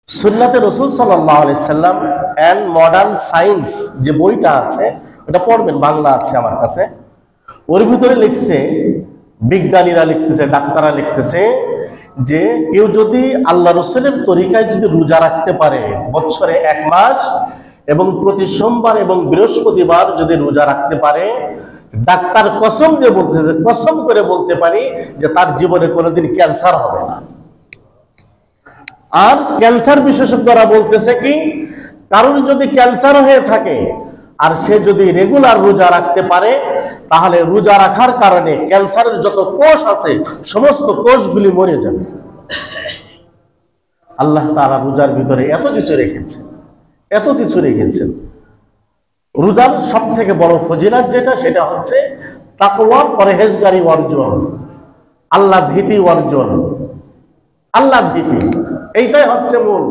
সুন্নাতে রাসূল সাল্লাল্লাহু আলাইহি সাল্লাম এন্ড মডার্ন সায়েন্স যে বইটা আছে ওটা পড়বেন, বাংলা আছে আমার কাছে। ওর ভিতরে লিখছে, বিজ্ঞানীরা লিখতেছে, ডাক্তাররা লিখতেছে যে কেউ যদি আল্লাহ রাসূলের তরিকায় যদি রোজা রাখতে পারে বছরে 1 মাস এবং প্রতি সোমবার এবং বৃহস্পতিবার যদি রোজা রাখতে পারে, ডাক্তার কসম দিয়ে বলতেছে, কসম করে বলতে পারি যে তার জীবনে কোনোদিন ক্যান্সার হবে না। আর ক্যান্সার বিশেষজ্ঞরা বলতেছে কি, কারণ যদি ক্যান্সার হয়ে থাকে আর সে যদি রেগুলার রোজা রাখতে পারে, তাহলে রোজা রাখার কারণে ক্যান্সারের যত কোষ আছে সমস্ত কোষগুলি মরে যাবে। আল্লাহ তাআলা রোজার ভিতরে এত কিছু রেখেছেন, এত কিছু রেখেছেন। রোজার সব থেকে বড় ফজিলত যেটা, সেটা হচ্ছে তাকওয়া, পরহেজগারি অর্জন, আল্লাহ ভীতি অর্জন, আল্লাহ ভীতি, এইটাই হচ্ছে মূল।